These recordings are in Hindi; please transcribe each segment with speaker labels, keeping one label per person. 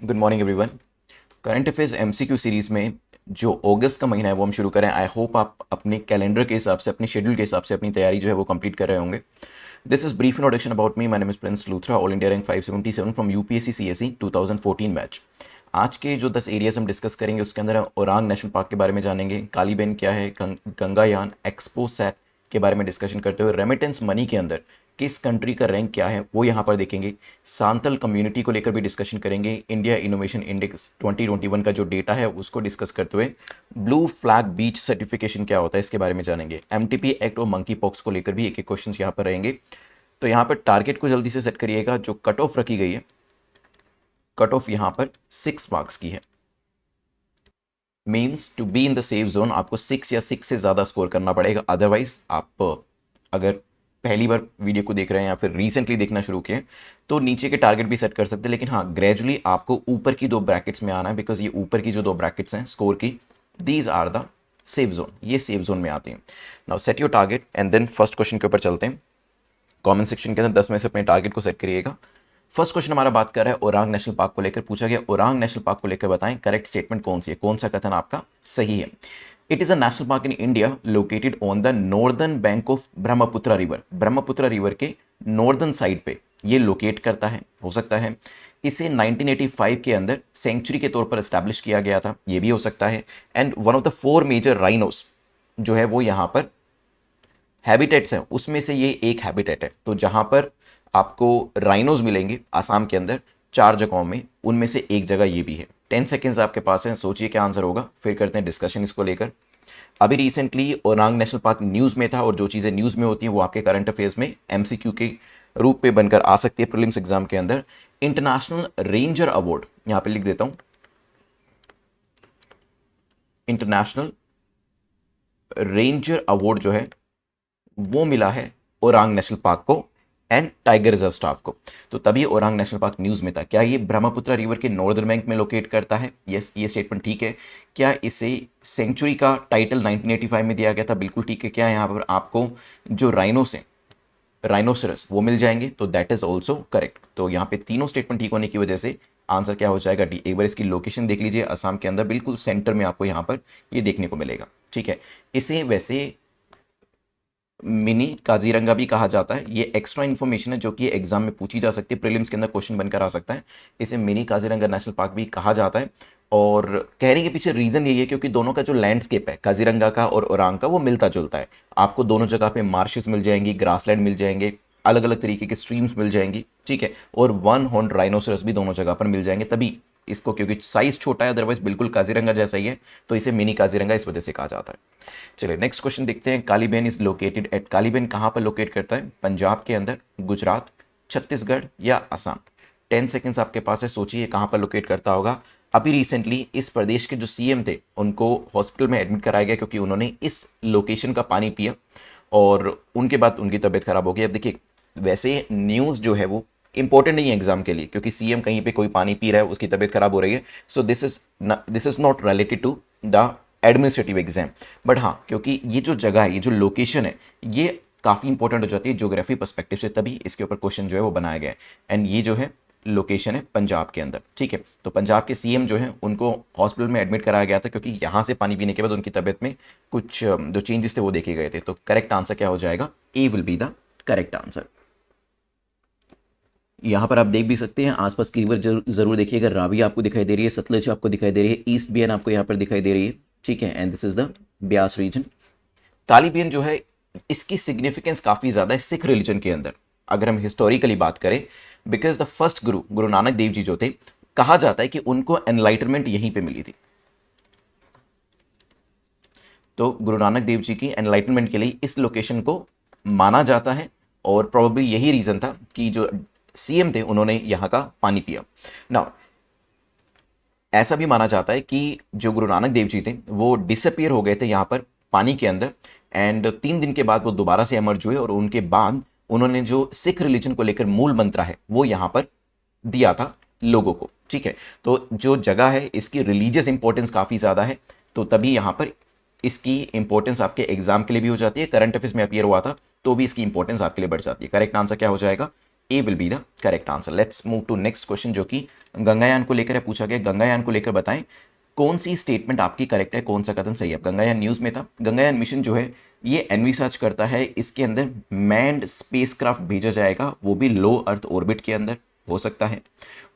Speaker 1: Good morning everyone. Current affairs MCQ series में जो अगस्त का महीना है वो हम शुरू करें। आई होप आप अपने कैलेंडर के हिसाब से, अपने शेड्यूल के हिसाब से अपनी तैयारी जो है वो कंप्लीट कर रहे होंगे। This is brief introduction about me. My name is Prince Luthra, all India rank 577 from UPSC CSE 2014 batch. आज के जो 10 एरियाज हम डिस्कस करेंगे उसके अंदर हम ओरांग नेशनल पार्क के बारे में जानेंगे, कालीबेन क्या है, गंगायान, एक्सपो सैट के बारे में डिस्कशन करते हुए रेमिटेंस मनी के अंदर किस कंट्री का रैंक क्या है वो यहाँ पर देखेंगे। सांतल कम्युनिटी को लेकर भी डिस्कशन करेंगे। इंडिया इनोवेशन इंडेक्स 2021 का जो डेटा है उसको डिस्कस करते हुए ब्लू फ्लैग बीच सर्टिफिकेशन क्या होता है इसके बारे में जानेंगे। एमटीपी एक्ट और मंकी पॉक्स को लेकर भी एक एक क्वेश्चन यहाँ पर रहेंगे। तो यहाँ पर टारगेट को जल्दी से सेट करिएगा। जो कट ऑफ रखी गई है, कट ऑफ यहाँ पर 6 मार्क्स की है। Means to be in the safe zone आपको 6 या 6 से ज़्यादा स्कोर करना पड़ेगा। अदरवाइज आप अगर पहली बार वीडियो को देख रहे हैं या फिर रिसेंटली देखना शुरू किए तो नीचे के टारगेट भी सेट कर सकते हैं, लेकिन हाँ ग्रेजुअली आपको ऊपर की 2 ब्रैकेट्स में आना है। बिकॉज ये ऊपर की जो 2 ब्रैकेट्स हैं स्कोर की, these are the safe zone, ये सेफ जोन में आती हैं। Now set your target and then first question के ऊपर चलते हैं। कमेंट सेक्शन के अंदर 10 में से अपने टारगेट को सेट करिएगा। फर्स्ट क्वेश्चन हमारा बात कर रहा है ओरांग नेशनल पार्क को लेकर। पूछा गया ओरांग नेशनल पार्क को लेकर बताएं करेक्ट स्टेटमेंट कौन सी है, कौन सा कथन आपका सही है। It is a national park in India located on the northern bank of Brahmaputra river. Brahmaputra river के नॉर्दर्न साइड पे ये लोकेट करता है, हो सकता है। इसे 1985 के अंदर सेंचुरी के तौर पर एस्टैब्लिश किया गया था, ये भी हो सकता है। And one of the 4 major rhinos जो है वो यहाँ पर हैबिटेट्स हैं, उसमें से ये एक हैबिटेट है। तो जहाँ पर आपको राइनोज मिलेंगे आसाम के अंदर 4 जगहों में, उनमें से एक जगह ये भी है। 10 सेकेंड्स आपके पास हैं, सोचिए क्या आंसर होगा, फिर करते हैं डिस्कशन इसको लेकर। अभी recently Orang national park news में था, और जो चीज़ें न्यूज़ में होती हैं वो आपके करंट अफेयर्स में एमसीक्यू के रूप में बनकर आ सकती है प्रीलिम्स एग्जाम के अंदर। इंटरनेशनल रेंजर अवार्ड यहाँ पे लिख देता हूँ, इंटरनेशनल रेंजर अवार्ड जो है वो मिला है ओरांग नेशनल पार्क को एंड टाइगर रिजर्व स्टाफ को। तो तभी ओरांग नेशनल पार्क न्यूज़ में था। क्या ये ब्रह्मपुत्र रिवर के नॉर्दर्न बैंक में लोकेट करता है? यस, ये स्टेटमेंट ठीक है। क्या इसे सेंचुरी का टाइटल 1985 में दिया गया था? बिल्कुल ठीक है। क्या यहाँ पर आपको जो राइनोस हैं, राइनोसरस, वो मिल जाएंगे? तो दैट इज ऑल्सो करेक्ट। तो यहाँ पे तीनों स्टेटमेंट ठीक होने की वजह से आंसर क्या हो जाएगा? डी। एक बार इसकी लोकेशन देख लीजिए, असम के अंदर बिल्कुल सेंटर में आपको यहाँ पर ये देखने को मिलेगा। ठीक है, इसे वैसे मिनी काजीरंगा भी कहा जाता है। ये एक्स्ट्रा इन्फॉर्मेशन है जो कि एग्जाम में पूछी जा सकती है, प्रीलिम्स के अंदर क्वेश्चन बनकर आ सकता है। इसे मिनी काजीरंगा नेशनल पार्क भी कहा जाता है। और कहने के पीछे रीज़न यही है क्योंकि दोनों का जो लैंडस्केप है काजीरंगा का और ओरांग का वो मिलता जुलता है। आपको दोनों जगह पे मार्शेस मिल जाएंगी, ग्रासलैंड मिल जाएंगे, अलग अलग तरीके की स्ट्रीम्स मिल जाएंगी। ठीक है, और 1 हॉर्न राइनोसरस भी दोनों जगह पर मिल जाएंगे। तभी इसको, क्योंकि साइज छोटा है, अदरवाइज बिल्कुल काजीरंगा जैसा ही है, तो इसे मिनी काजीरंगा इस वजह से कहा जाता है। चलिए नेक्स्ट क्वेश्चन देखते हैं। कालीबेन इज लोकेटेड एट, कालीबेन कहाँ पर लोकेट करता है? पंजाब के अंदर, गुजरात, छत्तीसगढ़ या असम? 10 सेकेंड्स आपके पास है, सोचिए कहाँ पर लोकेट करता होगा। अभी रिसेंटली इस प्रदेश के जो सीएम थे उनको हॉस्पिटल में एडमिट कराया गया क्योंकि उन्होंने इस लोकेशन का पानी पिया और उनके बाद उनकी तबीयत खराब हो गई। अब देखिए, वैसे न्यूज़ जो है वो इंपॉर्टेंट नहीं है एग्जाम के लिए, क्योंकि सीएम कहीं पे कोई पानी पी रहा है, उसकी तबीयत खराब हो रही है। So this is not related to the administrative exam. But हाँ, क्योंकि ये जो जगह है, ये जो लोकेशन है, ये काफ़ी इंपॉर्टेंट हो जाती है ज्योग्राफी पर्सपेक्टिव से, तभी इसके ऊपर क्वेश्चन जो है वो बनाया गया है। एंड ये जो है लोकेशन है पंजाब के अंदर। ठीक है, तो पंजाब के सीएम जो है उनको हॉस्पिटल में एडमिट कराया गया था क्योंकि यहाँ से पानी पीने के बाद उनकी तबीयत में कुछ जो चेंजेस थे वो देखे गए थे। तो करेक्ट आंसर क्या हो जाएगा? A will be the correct answer. यहाँ पर आप देख भी सकते हैं आसपास की रिवर जरूर देखिएगा। रावी आपको दिखाई दे रही है, सतलज आपको दिखाई दे रही है, ईस्ट बियान आपको यहाँ पर दिखाई दे रही है। ठीक है, and this is the Beas region. कालीबेन जो है, इसकी सिग्निफिकेंस काफ़ी ज़्यादा है सिख रिलीजन के अंदर, अगर हम हिस्टोरिकली बात करें। बिकॉज द फर्स्ट गुरु, गुरु नानक देव जी जो थे, कहा जाता है कि उनको एनलाइटनमेंट यहीं पे मिली थी। तो गुरु नानक देव जी की एनलाइटनमेंट के लिए इस लोकेशन को माना जाता है, और प्रोबेबली यही रीज़न था कि जो सीएम थे उन्होंने यहाँ का पानी पिया। नाउ ऐसा भी माना जाता है कि जो गुरु नानक देव जी थे वो डिसअपियर हो गए थे यहाँ पर पानी के अंदर, एंड 3 दिन के बाद वो दोबारा से एमर्ज हुए, और उनके बाद उन्होंने जो सिख रिलीजन को लेकर मूल मंत्र है वो यहाँ पर दिया था लोगों को। ठीक है, तो जो जगह है इसकी रिलीजियस इंपॉर्टेंस काफ़ी ज़्यादा है, तो तभी यहाँ पर इसकी इंपॉर्टेंस आपके एग्जाम के लिए भी हो जाती है। करंट अफेयर्स में अपीयर हुआ था तो भी इसकी इंपॉर्टेंस आपके लिए बढ़ जाती है। करेक्ट आंसर क्या हो जाएगा? A will be the correct answer. Let's move to next question जो कि गंगायान को लेकर है, पूछा गया गंगायान को लेकर बताएं कौन सी स्टेटमेंट आपकी करेक्ट है, कौन सा कथन सही है। गंगायान न्यूज में था। गंगायान मिशन जो है ये एनविसर्च करता है, इसके अंदर मैन्ड स्पेसक्राफ्ट भेजा जाएगा, वो भी लो अर्थ ऑर्बिट के अंदर हो सकता है।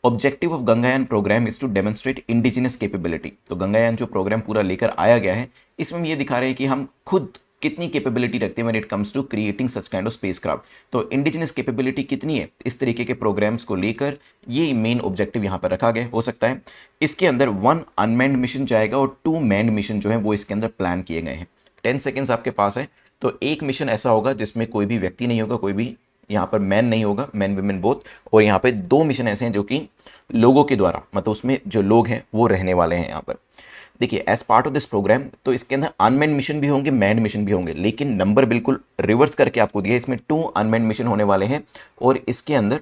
Speaker 1: Objective of Gaganyaan programme is to demonstrate indigenous capability. तो गंगायान जो प्रोग्राम पूरा लेकर आया गया है इसमें हम ये दिखा रहे हैं कि हम खुद कितनी कैपेबिलिटी रखते हैं when it comes to creating such kind of spacecraft. तो इंडिजिनस कैपेबिलिटी कितनी है इस तरीके के प्रोग्राम्स को लेकर, ये मेन ऑब्जेक्टिव यहाँ पर रखा गया हो सकता है। इसके अंदर 1 अनमैन्ड मिशन जाएगा और 2 मैन्ड मिशन जो है वो इसके अंदर प्लान किए गए हैं। 10 सेकेंड्स आपके पास है। तो एक मिशन ऐसा होगा जिसमें कोई भी व्यक्ति नहीं होगा, कोई भी यहाँ पर मैन नहीं होगा, मैन विमेन बोथ। और यहाँ पे 2 मिशन ऐसे हैं जो कि लोगों के द्वारा, मतलब उसमें जो लोग हैं वो रहने वाले हैं यहाँ पर। देखिए as part of this program तो इसके अंदर अनमैन्ड मिशन भी होंगे, मैन्ड मिशन भी होंगे, लेकिन नंबर बिल्कुल रिवर्स करके आपको दिया है। इसमें 2 अनमैन्ड मिशन होने वाले हैं और इसके अंदर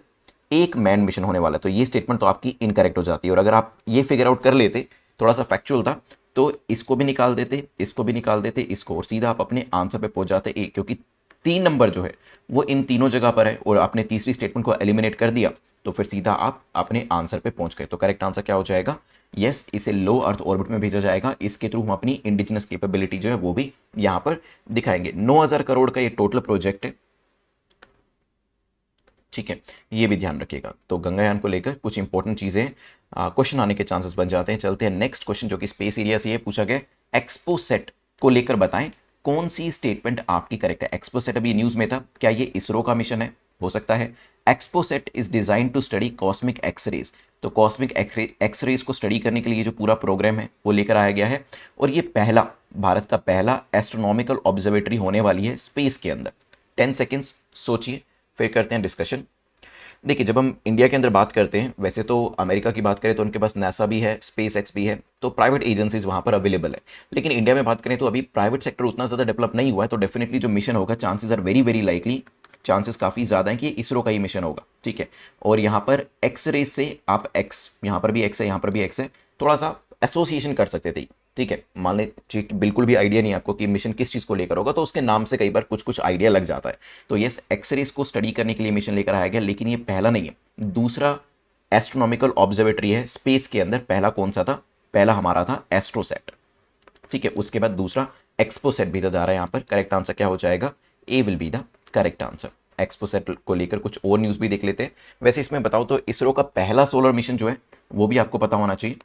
Speaker 1: 1 मैन्ड मिशन होने वाला है। तो ये स्टेटमेंट तो आपकी इनकरेक्ट हो जाती है। और अगर आप ये फिगर आउट कर लेते, थोड़ा सा फैक्चुअल था, तो इसको भी निकाल देते, इसको भी निकाल देते, इसको, और सीधा आप अपने आंसर पे पहुंच जाते ए, क्योंकि 3 नंबर जो है वो इन तीनों जगह पर है और आपने तीसरी स्टेटमेंट को एलिमिनेट कर दिया तो फिर सीधा आप अपने आंसर पे पहुंच गए। तो करेक्ट आंसर क्या हो जाएगा? यस, इसे लो अर्थ ऑर्बिट में भेजा जाएगा। इसके थ्रू हम अपनी इंडिजिनस कैपेबिलिटी जो है वो भी यहां पर दिखाएंगे। 9,000 करोड़ का ये टोटल प्रोजेक्ट है, ठीक है, ये भी ध्यान रखिएगा। तो गंगायान को लेकर कुछ इंपॉर्टेंट चीजें क्वेश्चन आने के चांसेस बन जाते हैं। चलते हैं नेक्स्ट क्वेश्चन जो कि स्पेस एरिया से ये पूछा गया, एक्सपोसेट को लेकर बताएं कौन सी स्टेटमेंट आपकी करेक्ट है। एक्सपोसेट अभी न्यूज में था, क्या ये इसरो का मिशन है? हो सकता है। XPoSat is design to study cosmic X-rays. तो कॉस्मिक एक्सरेज को स्टडी करने के लिए जो पूरा प्रोग्राम है वो लेकर आया गया है और ये पहला, भारत का पहला एस्ट्रोनॉमिकल ऑब्जर्वेटरी होने वाली है स्पेस के अंदर। 10 सेकेंड्स सोचिए, फिर करते हैं डिस्कशन। देखिए जब हम इंडिया के अंदर बात करते हैं, वैसे तो अमेरिका की बात करें तो उनके पास नासा भी है, स्पेस एक्स भी है, तो प्राइवेट एजेंसीज वहाँ पर अवेलेबल है। लेकिन इंडिया में बात करें तो अभी प्राइवेट सेक्टर उतना ज़्यादा डेवलप नहीं हुआ है, तो डेफिनेटली जो मिशन होगा, chances are very very likely, chances काफ़ी ज़्यादा हैं कि इसरो का ही मिशन होगा, ठीक है। और यहाँ पर एक्स रे से आप एक्स, यहाँ पर भी एक्स है, यहाँ पर भी एक्स है, थोड़ा सा एसोसिएशन कर सकते थे, ठीक है। मान लीजिए कि बिल्कुल भी आइडिया नहीं आपको कि मिशन किस चीज़ को लेकर होगा, तो उसके नाम से कई बार कुछ कुछ आइडिया लग जाता है। तो यस, एक्सरेज को स्टडी करने के लिए मिशन लेकर आया गया, लेकिन ये पहला नहीं है, दूसरा एस्ट्रोनॉमिकल ऑब्जर्वेटरी है स्पेस के अंदर। पहला कौन सा था? पहला हमारा था एस्ट्रोसेट, ठीक है। उसके बाद दूसरा एक्सपोसेट भेजा जा रहा है यहाँ पर। करेक्ट आंसर क्या हो जाएगा? A will be the correct answer. XPoSat को लेकर कुछ और न्यूज़ भी देख लेते हैं। वैसे इसमें बताओ तो इसरो का पहला सोलर मिशन जो है वो भी आपको पता होना चाहिए।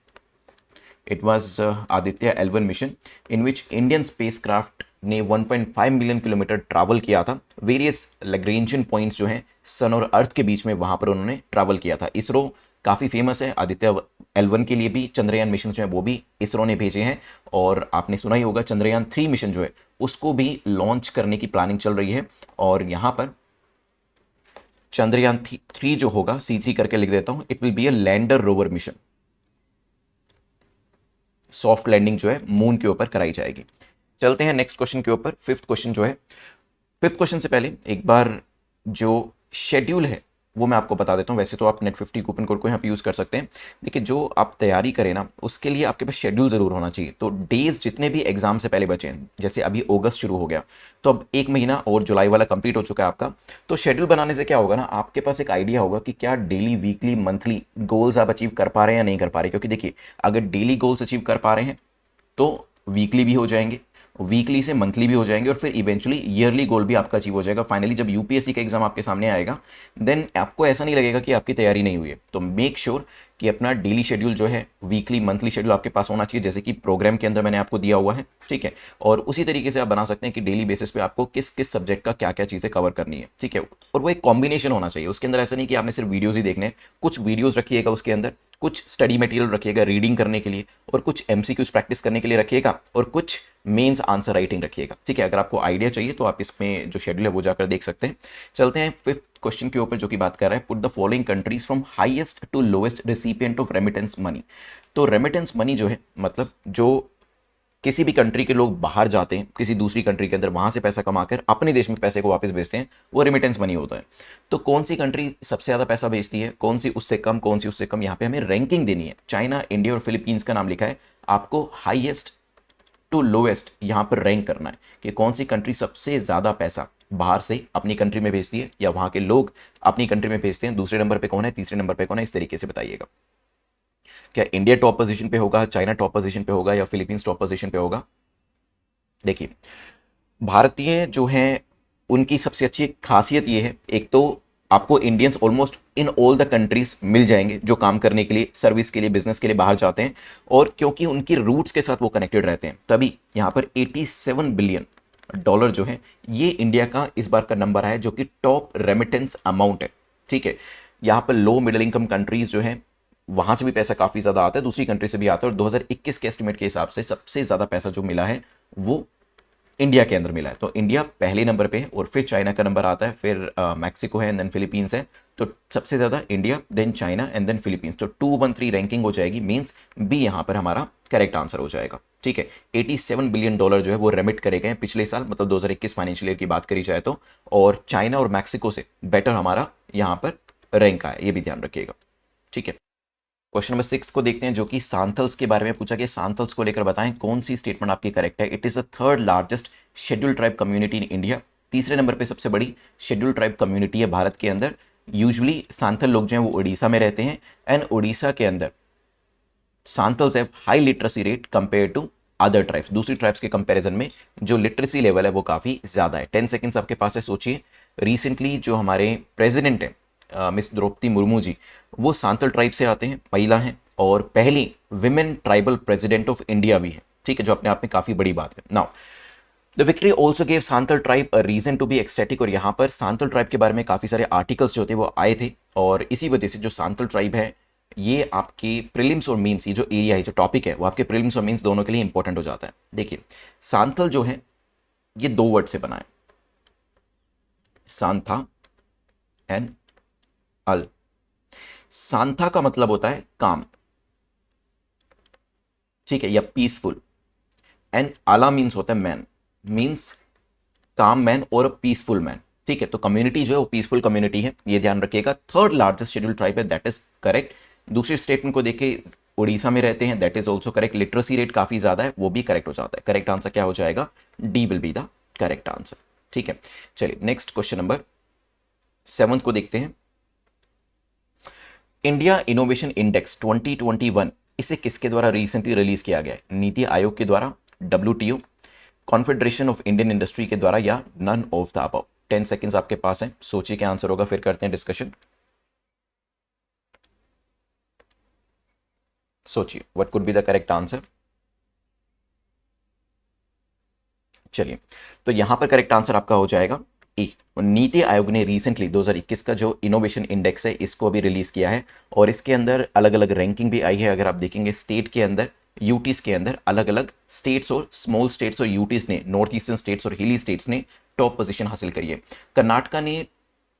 Speaker 1: It was Aditya L1 mission in which Indian spacecraft ने 1.5 मिलियन किलोमीटर ट्रैवल किया था। वेरियस लैग्रेंजियन पॉइंट्स जो हैं सन और अर्थ के बीच में, वहां पर उन्होंने ट्रैवल किया था। इसरो काफ़ी फेमस है, आदित्य L1 के लिए भी चंद्रयान मिशन जो है वो भी इसरो ने भेजे हैं। और आपने सुना ही होगा चंद्रयान 3 मिशन जो है उसको भी लॉन्च करने की प्लानिंग चल रही है। और यहाँ पर चंद्रयान 3 जो होगा, C3 करके लिख देता हूँ, it will be a lander rover mission. Soft landing जो है मून के ऊपर कराई जाएगी। चलते हैं नेक्स्ट क्वेश्चन के ऊपर। फिफ्थ क्वेश्चन जो है, फिफ्थ क्वेश्चन से पहले एक बार जो शेड्यूल है वो मैं आपको बता देता हूँ। वैसे तो आप नेट 50 कूपन कोड को यहाँ पे यूज़ कर सकते हैं। देखिए जो आप तैयारी करें ना, उसके लिए आपके पास शेड्यूल ज़रूर होना चाहिए। तो डेज जितने भी एग्जाम से पहले बचे हैं, जैसे अभी अगस्त शुरू हो गया तो अब 1 महीना और जुलाई वाला कंप्लीट हो चुका है आपका। तो शेड्यूल बनाने से क्या होगा ना, आपके पास एक आइडिया होगा कि क्या डेली, वीकली, मंथली गोल्स आप अचीव कर पा रहे हैं या नहीं कर पा रहे। क्योंकि देखिए अगर डेली गोल्स अचीव कर पा रहे हैं तो वीकली भी हो जाएंगे, वीकली से मंथली भी हो जाएंगे और फिर इवेंचुअली ईयरली गोल भी आपका अचीव हो जाएगा। फाइनली जब यूपीएससी का एग्जाम आपके सामने आएगा देन आपको ऐसा नहीं लगेगा कि आपकी तैयारी नहीं हुई है। तो मेक श्योर कि अपना डेली शेड्यूल जो है, वीकली, मंथली शेड्यूल आपके पास होना चाहिए, जैसे कि प्रोग्राम के अंदर मैंने आपको दिया हुआ है, ठीक है। और उसी तरीके से आप बना सकते हैं कि डेली बेसिस पे आपको किस किस सब्जेक्ट का क्या क्या चीज़ें कवर करनी है, ठीक है। और वो एक कॉम्बिनेशन होना चाहिए उसके अंदर। ऐसा नहीं कि आपने सिर्फ वीडियोज़ ही देखने, कुछ वीडियोज़ रखिएगा उसके अंदर, कुछ स्टडी मटेरियल रखिएगा रीडिंग करने के लिए, और कुछ एमसीक्यूज प्रैक्टिस करने के लिए रखिएगा, और कुछ मेंस आंसर राइटिंग रखिएगा, ठीक है। अगर आपको आइडिया चाहिए तो आप इसमें जो शेड्यूल है वो जाकर देख सकते हैं। चलते हैं फिफ्थ क्वेश्चन के ऊपर जो कि बात कर रहा है, put the following countries from highest to lowest recipient of remittance money. तो रेमिटेंस मनी जो है, मतलब जो किसी भी कंट्री के लोग बाहर जाते हैं किसी दूसरी कंट्री के अंदर, वहां से पैसा कमाकर अपने देश में पैसे को वापस भेजते हैं, वो रेमिटेंस मनी होता है। तो कौन सी कंट्री सबसे ज़्यादा पैसा भेजती है, कौन सी उससे कम, कौन सी उससे कम, यहाँ पे हमें रैंकिंग देनी है। चाइना, इंडिया और फिलीपींस का नाम लिखा है, आपको हाईएस्ट टू लोएस्ट यहाँ पर रैंक करना है कि कौन सी कंट्री सबसे ज़्यादा पैसा बाहर से अपनी कंट्री में भेजती है या वहां के लोग अपनी कंट्री में भेजते हैं? दूसरे नंबर पे कौन है, तीसरे नंबर पे कौन है, इस तरीके से बताइएगा। क्या इंडिया टॉप पोजीशन पे होगा, चाइना टॉप पोजीशन पे होगा, या फिलीपींस टॉप पोजीशन पे होगा? देखिए, भारतीय जो हैं उनकी सबसे अच्छी खासियत ये है, एक तो आपको Indians almost in all the countries मिल जाएंगे जो काम करने के लिए, सर्विस के लिए, बिजनेस के लिए बाहर जाते हैं, और क्योंकि उनकी रूट्स के साथ वो कनेक्टेड रहते हैं, तभी यहाँ पर 87 बिलियन डॉलर जो है ये इंडिया का इस बार का नंबर आया, जो कि टॉप रेमिटेंस अमाउंट है। ठीक है, यहाँ पर लो मिडिल इनकम कंट्रीज जो है वहां से भी पैसा काफी ज्यादा आता है, दूसरी कंट्री से भी आता है, और 2021 के एस्टिमेट के हिसाब से सबसे ज्यादा पैसा जो मिला है वो इंडिया के अंदर मिला है। तो इंडिया पहले नंबर पे है, और फिर चाइना का नंबर आता है, फिर मैक्सिको है, देन फिलीपींस है। तो सबसे ज़्यादा India, then China and then Philippines. तो 213 रैंकिंग हो जाएगी, मींस बी यहाँ पर हमारा करेक्ट आंसर हो जाएगा। ठीक है, 87 बिलियन डॉलर जो है वो रेमिट करे गए पिछले साल, मतलब 2021 फाइनेंशियल ईयर की बात करी जाए तो, और चाइना और मैक्सिको से बेटर हमारा यहाँ पर रैंक आया, ये भी ध्यान रखिएगा। ठीक है, क्वेश्चन नंबर 6 को देखते हैं, जो कि सांथल्स के बारे में पूछा गया। सांथल्स को लेकर बताएं कौन सी स्टेटमेंट आपकी करेक्ट है। It is the third largest schedule tribe community in India. तीसरे नंबर पे सबसे बड़ी शेड्यूल ट्राइब कम्युनिटी है भारत के अंदर। यूजुअली सांथल लोग जो हैं वो उड़ीसा में रहते हैं, एंड उड़ीसा के अंदर Santhals have high literacy rate compare to other tribes. दूसरी ट्राइब्स के कंपैरिजन में जो लिटरेसी लेवल है वो काफ़ी ज़्यादा है। 10 सेकेंड्स आपके पास है, सोचिए। रिसेंटली जो हमारे प्रेसिडेंट है मिस द्रौपदी मुर्मू जी, वो सांथल ट्राइब से आते हैं, महिला हैं, और पहली women tribal president of India भी है। ठीक है, जो अपने आप में काफ़ी बड़ी बात है। Now the victory also gave Santhal tribe a reason to be ecstatic, और यहाँ पर सांथल ट्राइब के बारे में काफ़ी सारे आर्टिकल्स जो थे वो आए थे, और इसी वजह से जो सांथल ट्राइब है ये आपके प्रीलिम्स और मीन्स, ये जो एरिया है, जो टॉपिक है, वो आपके प्रीलिम्स और मीन्स दोनों के लिए इंपॉर्टेंट हो जाता है। देखिए, सांथल जो है ये 2 वर्ड से बना है, सांथा एंड अल। सांथा का मतलब होता है काम, ठीक है, या पीसफुल, एंड आला मीन्स होता है मैन, मीन्स काम मैन और पीसफुल मैन। ठीक है, तो कम्युनिटी जो है वो पीसफुल कम्युनिटी है, ये ध्यान रखिएगा। थर्ड लार्जेस्ट शेड्यूल ट्राइब है, दैट इज करेक्ट। दूसरे स्टेटमेंट को देखे, उड़ीसा में रहते हैं, that is also correct. Literacy rate काफी ज्यादा है, वो भी करेक्ट हो जाता है। करेक्ट आंसर क्या हो जाएगा? D will be the correct answer. ठीक है, चलिए नेक्स्ट क्वेश्चन नंबर 7 को देखते हैं। इंडिया इनोवेशन इंडेक्स 2021, इसे किसके द्वारा रिसेंटली रिलीज किया गया है? नीति आयोग के द्वारा, WTO, Confederation of Indian Industry के द्वारा, या none of the above? 10 seconds आपके पास हैं, सोचिए क्या आंसर होगा, फिर करते हैं डिस्कशन। सोचिए what could be the correct answer. चलिए, तो यहां पर करेक्ट आंसर आपका हो जाएगा ए। नीति आयोग ने रिसेंटली 2021 का जो इनोवेशन इंडेक्स है इसको अभी रिलीज किया है, और इसके अंदर अलग अलग रैंकिंग भी आई है। अगर आप देखेंगे स्टेट के अंदर, यूटीज के अंदर, अलग अलग स्टेट्स और स्मॉल स्टेट्स और यूटीज ने, नॉर्थ ईस्टर्न स्टेट्स और हिली स्टेट्स ने टॉप पोजीशन हासिल करी है। कर्नाटका ने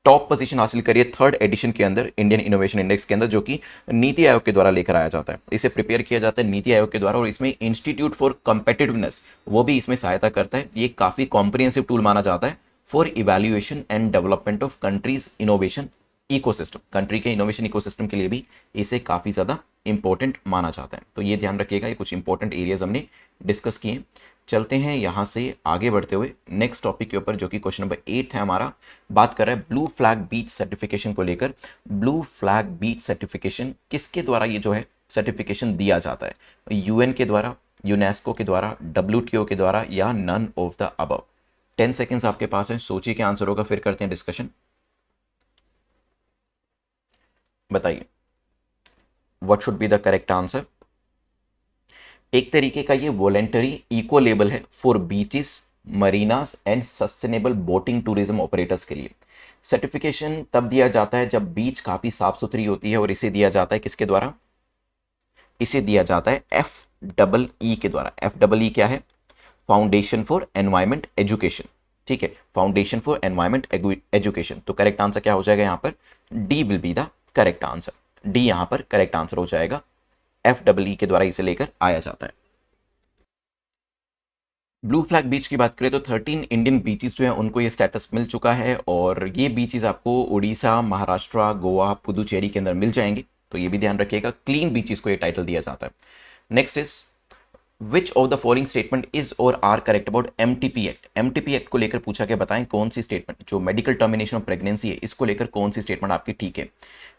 Speaker 1: टॉप पोजीशन हासिल करी है 3rd एडिशन के अंदर, इंडियन इनोवेशन इंडेक्स के अंदर, जो कि नीति आयोग के द्वारा लेकर आया जाता है। इसे प्रिपेयर किया जाता है नीति आयोग के द्वारा, और इसमें इंस्टीट्यूट फॉर कॉम्पिटिटिवनेस वो भी इसमें सहायता करता है। ये काफी कॉम्प्रिहेंसिव टूल माना जाता है for evaluation and development of countries innovation ecosystem. Country के इनोवेशन इकोसिस्टम के लिए भी इसे काफी ज्यादा इंपॉर्टेंट माना जाता है। तो ये ध्यान रखिएगा, ये कुछ इंपॉर्टेंट एरियाज हमने डिस्कस किए। चलते हैं यहाँ से आगे बढ़ते हुए नेक्स्ट टॉपिक के ऊपर, जो कि क्वेश्चन नंबर 8 है हमारा। बात कर रहा है ब्लू फ्लैग बीच सर्टिफिकेशन को लेकर। ब्लू फ्लैग बीच सर्टिफिकेशन किसके द्वारा ये जो है सर्टिफिकेशन दिया जाता है? UN के द्वारा, यूनेस्को के द्वारा, WTO के द्वारा, या none of the above? 10 seconds आपके पास है, सोचिए क्या आंसर होगा, फिर करते हैं डिस्कशन। बताइए what should be the correct answer. एक तरीके का ये वॉलेंटरी इको लेबल है for beaches, marinas and sustainable boating tourism operators के लिए। सर्टिफिकेशन तब दिया जाता है जब बीच काफी साफ सुथरी होती है, और इसे दिया जाता है किसके द्वारा? इसे दिया जाता है FEE के द्वारा। FEE क्या है? Foundation for environment education. ठीक है, फाउंडेशन फॉर एनवायरमेंट एजुकेशन। तो करेक्ट आंसर क्या हो जाएगा यहाँ पर? D will be the correct answer. D यहाँ पर करेक्ट आंसर हो जाएगा। FEE के द्वारा इसे लेकर आया जाता है। ब्लू फ्लैग बीच की बात करें तो 13 इंडियन बीचेस जो है उनको ये स्टेटस मिल चुका है, और ये बीचेस आपको उड़ीसा, महाराष्ट्र, गोवा, पुदुचेरी के अंदर मिल जाएंगे। तो ये भी ध्यान रखिएगा, क्लीन बीचेस को ये टाइटल दिया जाता है। Next is which of the following statement is or are correct about MTP act. MTP act को लेकर पूछा के बताएं कौन सी स्टेटमेंट, जो मेडिकल टर्मिनेशन ऑफ प्रेगनेंसी है, इसको लेकर कौन सी स्टेटमेंट आपकी ठीक है।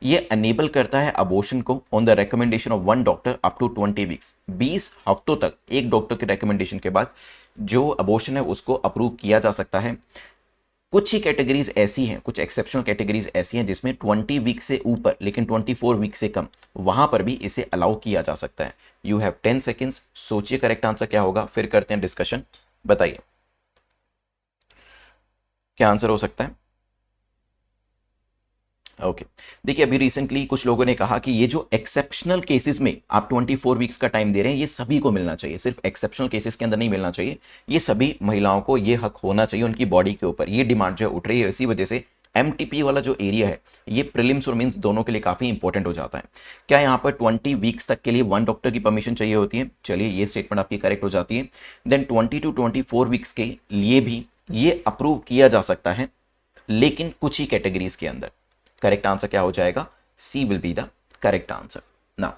Speaker 1: ये अनेबल करता है अबॉर्शन को on the recommendation of one doctor up to 20 weeks. 20 हफ्तों तक एक डॉक्टर के रिकमेंडेशन के बाद जो अबॉर्शन है उसको अप्रूव किया जा सकता है। कुछ ही कैटेगरीज ऐसी हैं, कुछ एक्सेप्शनल कैटेगरीज ऐसी हैं जिसमें 20 वीक से ऊपर लेकिन 24 वीक से कम, वहां पर भी इसे अलाउ किया जा सकता है। यू हैव 10 सेकेंड्स, सोचिए करेक्ट आंसर क्या होगा, फिर करते हैं डिस्कशन। बताइए क्या आंसर हो सकता है। ओके देखिए, अभी रिसेंटली कुछ लोगों ने कहा कि ये जो एक्सेप्शनल केसेस में आप 24 वीक्स का टाइम दे रहे हैं, ये सभी को मिलना चाहिए, सिर्फ एक्सेप्शनल केसेस के अंदर नहीं मिलना चाहिए, ये सभी महिलाओं को ये हक होना चाहिए उनकी बॉडी के ऊपर। ये डिमांड जो है उठ रही है, इसी वजह से एमटीपी वाला जो एरिया है ये प्रीलिम्स और मींस दोनों के लिए काफी इंपॉर्टेंट हो जाता है। क्या यहाँ पर 20 वीक्स तक के लिए वन डॉक्टर की परमिशन चाहिए होती है? चलिए ये स्टेटमेंट आपकी करेक्ट हो जाती है। देन 20 टू 24 वीक्स के लिए भी ये अप्रूव किया जा सकता है, लेकिन कुछ ही कैटेगरीज के अंदर। करेक्ट आंसर क्या हो जाएगा? C will be the correct answer. ना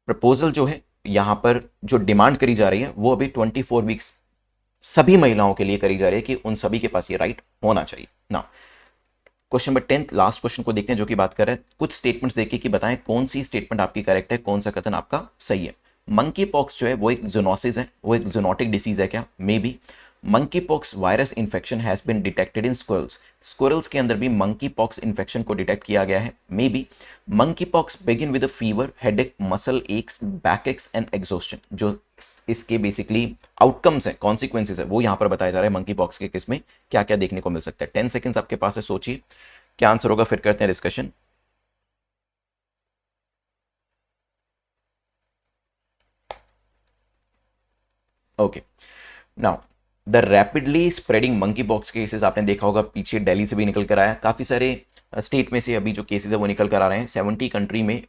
Speaker 1: प्रपोजल जो है यहां पर जो डिमांड करी जा रही है वो अभी 24 वीक्स सभी महिलाओं के लिए करी जा रही है कि उन सभी के पास ये राइट होना चाहिए ना। क्वेश्चन नंबर 10 लास्ट क्वेश्चन को देखते हैं जो कि बात कर रहे हैं कुछ स्टेटमेंट्स देखिए कि बताएं कौन सी स्टेटमेंट आपकी करेक्ट है, कौन सा कथन आपका सही है। मंकी पॉक्स जो है वो एक जूनोसिस है, वो एक जूनोटिक डिसीज है क्या? Maybe. Monkeypox virus infection has been detected in squirrels. Squirrels के अंदर भी मंकी पॉक्स इन्फेक्शन को डिटेक्ट किया गया है। Maybe. Monkeypox begin with a fever, headache, muscle aches, back aches and exhaustion. जो इसके बेसिकली आउटकम्स है, कॉन्सिक्वेंसेज है, वो यहां पर बताया जा रहा है मंकी पॉक्स के केस में क्या क्या देखने को मिल सकता है। 10 सेकेंड्स आपके पास है, सोचिए क्या आंसर होगा, फिर करते हैं discussion. Okay now the rapidly spreading monkey pox cases आपने देखा होगा, पीछे दिल्ली से भी निकल कर आया, काफ़ी सारे स्टेट में से अभी जो केसेस है वो निकल कर आ रहे हैं। 70 कंट्री में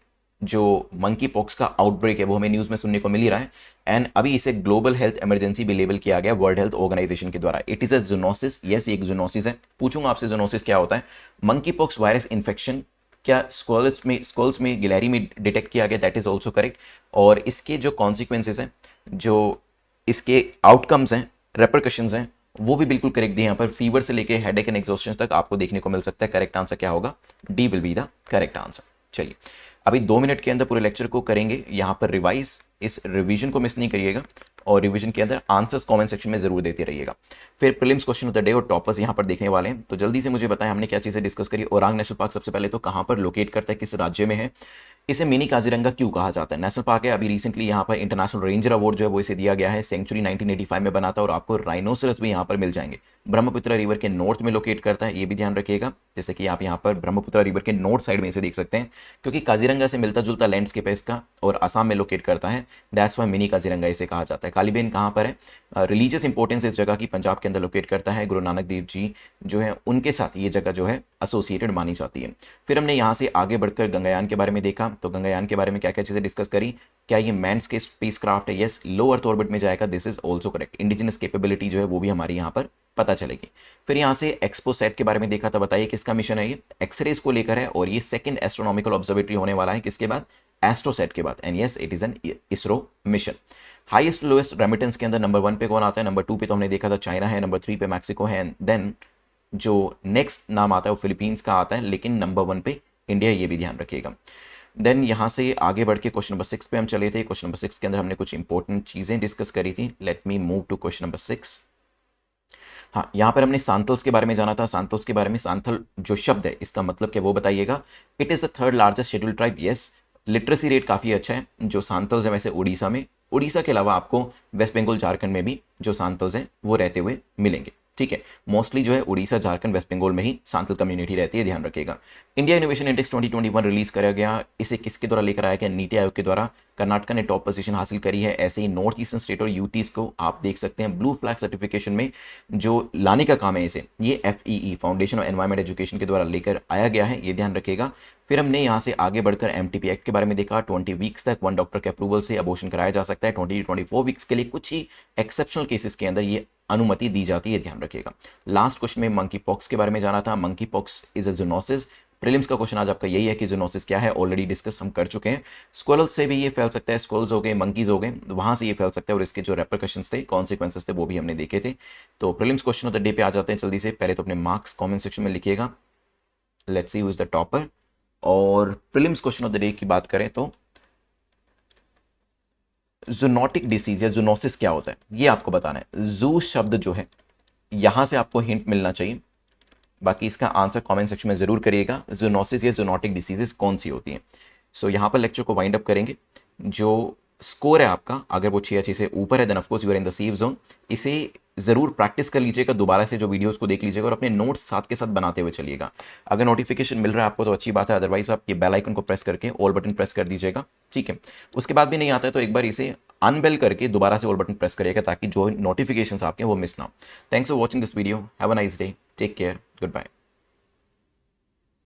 Speaker 1: जो मंकी पॉक्स का आउटब्रेक है वो हमें न्यूज़ में सुनने को मिल ही रहा है। एंड अभी इसे ग्लोबल हेल्थ इमरजेंसी भी लेबल किया गया वर्ल्ड हेल्थ ऑर्गेनाइजेशन के द्वारा। It is a zoonosis, yes एक जूनोसिस है। पूछूंगा आपसे जूनोसिस क्या होता है। मंकी पॉक्स वायरस इन्फेक्शन क्या स्कॉल्स में गिलहरी में डिटेक्ट किया गया, दैट इज ऑल्सो करेक्ट। और इसके जो कॉन्सिक्वेंसेज हैं, जो इसके आउटकम्स हैं, रेपरकशंस हैं, वो भी बिल्कुल करेक्ट दिए। यहाँ पर फीवर से लेके हेडेक एंड एग्जॉस्शन तक आपको देखने को मिल सकता है। करेक्ट आंसर क्या होगा? D will be the correct answer. चलिए अभी 2 मिनट के अंदर पूरे लेक्चर को करेंगे यहाँ पर रिवाइज, इस रिवीजन को मिस नहीं करिएगा और रिवीजन के अंदर आंसर्स कमेंट सेक्शन में जरूर देते रहिएगा। फिर prelims question of the day और टॉपर्स यहाँ पर देखने वाले हैं, तो जल्दी से मुझे बताएं हमने क्या चीज़ें डिस्कस करी। ओरांग नेशनल पार्क सबसे पहले तो कहाँ पर लोकेट करता है, किस राज्य में है, इसे मिनी काजीरंगा क्यों कहा जाता है? नेशनल पार्क है, अभी रिसेंटली यहाँ पर इंटरनेशनल रेंजर अवार्ड जो है वो इसे दिया गया है। सेंचुरी 1985 में बना था और आपको राइनोसरस भी यहाँ पर मिल जाएंगे। ब्रह्मपुत्र रिवर के नॉर्थ में लोकेट करता है, ये भी ध्यान रखिएगा, जैसे कि आप यहाँ पर ब्रह्मपुत्र रिवर के नॉर्थ साइड में इसे देख सकते हैं, क्योंकि काजीरंगा से मिलता जुलता लैंडस्केप है इसका और असम में लोकेट करता है। दैट्स वाई मिनी काजीरंगा इसे कहा जाता है। कालीबेन कहाँ पर है? रिलीजियस इंपॉर्टेंस इस जगह की पंजाब के अंदर लोकेट करता है। गुरु नानक देव जी जो है उनके साथ ये जगह जो है एसोसिएटेड मानी जाती है। फिर हमने यहाँ से आगे बढ़कर गंगायान के बारे में देखा, तो गंगायान के बारे में क्या क्या चीज़ें डिस्कस करी। क्या ये मैंस के स्पेस क्राफ्ट है? यस, लो अर्थ ऑर्बिट में जाएगा, this is also correct. Indigenous capability जो है वो भी हमारी यहाँ पर पता चलेगी। फिर यहाँ से एक्सपो सेट के बारे में देखा था, बताइए किसका मिशन है? ये एक्सरेज को लेकर है और ये सेकंड एस्ट्रोनॉमिकल ऑब्जर्वेटरी होने वाला है, किसके बाद? एस्ट्रोसेट के बाद। And yes it is an ISRO mission. Highest lowest remittance के अंदर नंबर 1 पे कौन आता है? नंबर 2 पे तो हमने देखा था चाइना है, नंबर 3 पे मैक्सिको है, देन जो नेक्स्ट नाम आता है वो फिलीपींस का आता है, लेकिन नंबर 1 पे इंडिया, ये भी ध्यान रखिएगा। देन यहाँ से आगे बढ़ के क्वेश्चन नंबर 6 पे हम चले थे। क्वेश्चन नंबर 6 के अंदर हमने कुछ इंपॉर्टेंट चीज़ें डिस्कस करी थी। Let me move to question number 6। हाँ, यहाँ पर हमने सांथल्स के बारे में जाना था। सांथल्स के बारे में, सांथल जो शब्द है इसका मतलब क्या वो बताइएगा। It is the third largest schedule tribe. Yes, literacy rate काफ़ी अच्छा है जो सांथल्स है वैसे उड़ीसा में। उड़ीसा के अलावा आपको वेस्ट बंगाल झारखंड में भी जो सांथल्स हैं वो रहते हुए मिलेंगे। ठीक है, मोस्टली जो है उड़ीसा, झारखंड, वेस्ट बंगाल में ही सांथल कम्युनिटी रहती है, ध्यान रखिएगा। इंडिया इनोवेशन इंडेक्स 2021 रिलीज करा गया, इसे किसके द्वारा लेकर आया गया? नीति आयोग के द्वारा। कर्नाटक ने टॉप पोजीशन हासिल करी है। ऐसे ही नॉर्थ ईस्टर्न स्टेट और यूटीज को आप देख सकते हैं ब्लू फ्लैग सर्टिफिकेशन में जो लाने का काम है इसे, ये FEE foundation of environment education के द्वारा लेकर आया गया है, ये ध्यान रखिएगा। फिर हमने यहाँ से आगे बढ़कर MTP एक्ट के बारे में देखा। 20 वीक्स तक वन डॉक्टर के अप्रूवल से अबॉर्शन कराया जा सकता है। 20 to 24 वीक्स के लिए कुछ ही एक्सेप्शनल केसेस के अंदर ये अनुमति दी जाती है, ध्यान रखिएगा। लास्ट क्वेश्चन में मंकी पॉक्स के बारे में जाना था। Monkey pox is a zoonosis, prelims का क्वेश्चन आज आपका यही है कि जूनोसिस क्या है, ऑलरेडी डिस्कस हम कर चुके हैं। स्क्वैरल्स से भी ये फैल सकता है, स्क्वैरल्स हो गए, मंकीज हो गए, वहाँ से ये फैल सकता है, और इसके जो रेपरकशंस थे, कॉन्सिक्वेंसेस थे, वो भी हमने देखे थे। तो prelims question of the day पे आ जाते हैं जल्दी से। पहले तो अपने मार्क्स कॉमेंट सेक्शन में लिखिएगा, let's see who is the topper. और prelims question of the day की बात करें तो जूनोटिक डिसीज या जूनोसिस क्या होता है ये आपको बताना है। जू शब्द जो है यहां से आपको हिंट मिलना चाहिए, बाकी इसका आंसर कमेंट सेक्शन में जरूर करिएगा। जूनोसिस या जूनोटिक डिसीजेस कौन सी होती हैं। सो यहाँ पर लेक्चर को वाइंड अप करेंगे। जो स्कोर है आपका, अगर वो 6 से ऊपर है then of course you are in the safe zone. इसे ज़रूर प्रैक्टिस कर लीजिएगा, दोबारा से जो वीडियोस को देख लीजिएगा और अपने नोट्स साथ के साथ बनाते हुए चलिएगा। अगर नोटिफिकेशन मिल रहा है आपको तो अच्छी बात है, अदरवाइज आप ये बेल आइकन को प्रेस करके ऑल बटन प्रेस कर दीजिएगा, ठीक है। उसके बाद भी नहीं आता है तो एक बार इसे अनबेल करके दोबारा से ऑल बटन प्रेस करिएगा ताकि जो नोटिफिकेशन आपके वो मिस ना हो। Thanks for watching this video, have a nice day, take care, good bye.